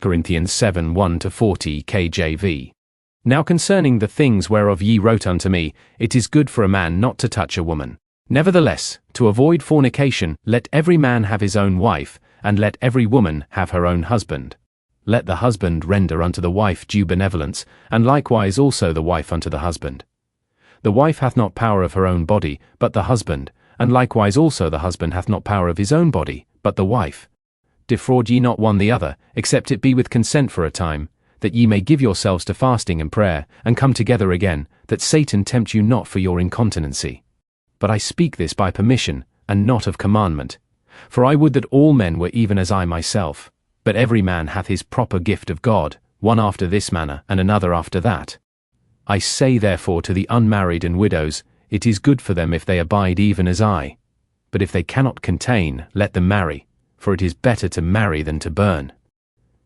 Corinthians 7, 1-40 KJV. Now concerning the things whereof ye wrote unto me, it is good for a man not to touch a woman. Nevertheless, to avoid fornication, let every man have his own wife, and let every woman have her own husband. Let the husband render unto the wife due benevolence, and likewise also the wife unto the husband. The wife hath not power of her own body, but the husband, and likewise also the husband hath not power of his own body, but the wife. Defraud ye not one the other, except it be with consent for a time, that ye may give yourselves to fasting and prayer, and come together again, that Satan tempt you not for your incontinency. But I speak this by permission, and not of commandment. For I would that all men were even as I myself. But every man hath his proper gift of God, one after this manner, and another after that. I say therefore to the unmarried and widows, it is good for them if they abide even as I. But if they cannot contain, let them marry, for it is better to marry than to burn.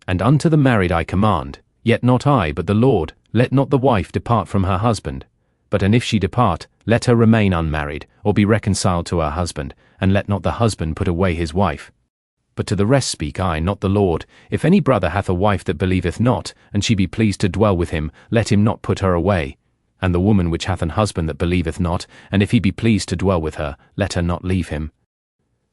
And unto the married I command, yet not I but the Lord, let not the wife depart from her husband. But and if she depart, let her remain unmarried, or be reconciled to her husband, and let not the husband put away his wife. But to the rest speak I, not the Lord. If any brother hath a wife that believeth not, and she be pleased to dwell with him, let him not put her away. And the woman which hath an husband that believeth not, and if he be pleased to dwell with her, let her not leave him.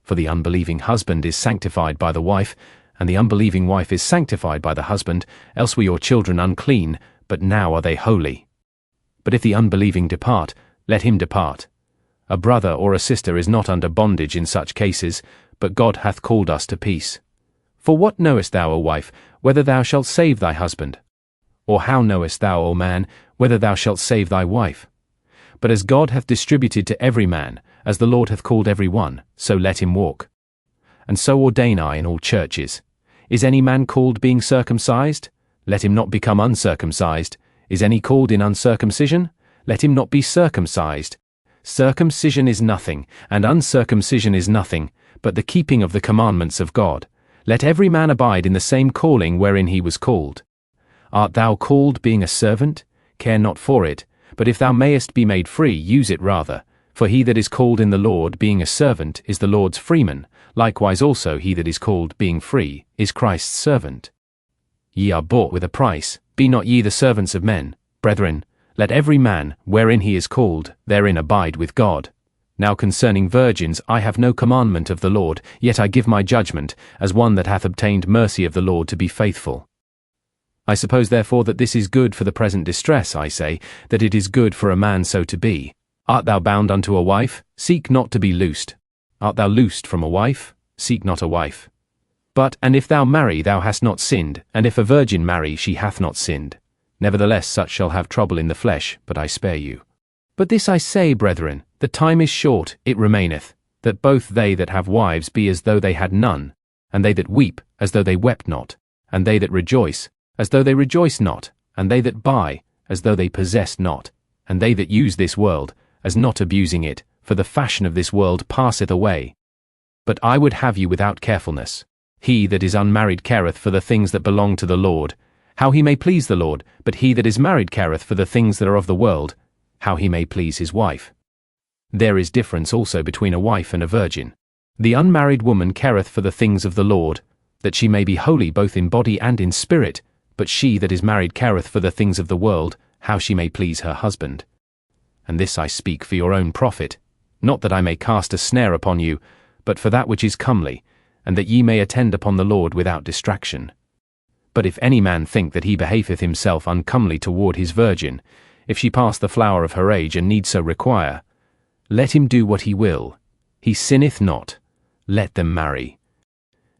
For the unbelieving husband is sanctified by the wife, and the unbelieving wife is sanctified by the husband, else were your children unclean, but now are they holy. But if the unbelieving depart, let him depart. A brother or a sister is not under bondage in such cases, but God hath called us to peace. For what knowest thou, O wife, whether thou shalt save thy husband? Or how knowest thou, O man, whether thou shalt save thy wife? But as God hath distributed to every man, as the Lord hath called every one, so let him walk. And so ordain I in all churches. Is any man called being circumcised? Let him not become uncircumcised. Is any called in uncircumcision? Let him not be circumcised. Circumcision is nothing, and uncircumcision is nothing, but the keeping of the commandments of God. Let every man abide in the same calling wherein he was called. Art thou called being a servant? Care not for it, but if thou mayest be made free, use it rather. For he that is called in the Lord being a servant is the Lord's freeman, likewise also he that is called being free is Christ's servant. Ye are bought with a price, be not ye the servants of men. Brethren, let every man, wherein he is called, therein abide with God. Now concerning virgins I have no commandment of the Lord, yet I give my judgment, as one that hath obtained mercy of the Lord to be faithful. I suppose therefore that this is good for the present distress, I say, that it is good for a man so to be. Art thou bound unto a wife? Seek not to be loosed. Art thou loosed from a wife? Seek not a wife. But, and if thou marry, thou hast not sinned, and if a virgin marry, she hath not sinned. Nevertheless such shall have trouble in the flesh, but I spare you. But this I say, brethren, the time is short, it remaineth, that both they that have wives be as though they had none, and they that weep, as though they wept not, and they that rejoice, as though they rejoiced not, and they that buy, as though they possessed not, and they that use this world, as not abusing it, for the fashion of this world passeth away. But I would have you without carefulness. He that is unmarried careth for the things that belong to the Lord, how he may please the Lord, but he that is married careth for the things that are of the world, how he may please his wife. There is difference also between a wife and a virgin. The unmarried woman careth for the things of the Lord, that she may be holy both in body and in spirit, but she that is married careth for the things of the world, how she may please her husband. And this I speak for your own profit, not that I may cast a snare upon you, but for that which is comely, and that ye may attend upon the Lord without distraction. But if any man think that he behaveth himself uncomely toward his virgin, if she pass the flower of her age and need so require, let him do what he will. He sinneth not. Let them marry.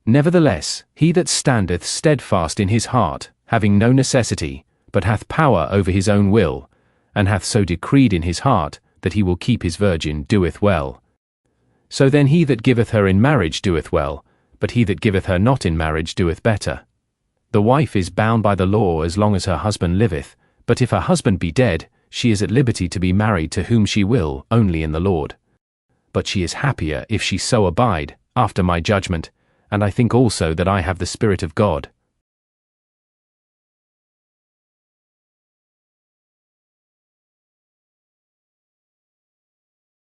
Nevertheless, he that standeth steadfast in his heart, having no necessity, but hath power over his own will, and hath so decreed in his heart that he will keep his virgin, doeth well. So then he that giveth her in marriage doeth well, but he that giveth her not in marriage doeth better. The wife is bound by the law as long as her husband liveth, but if her husband be dead, she is at liberty to be married to whom she will, only in the Lord. But she is happier if she so abide, after my judgment, and I think also that I have the Spirit of God.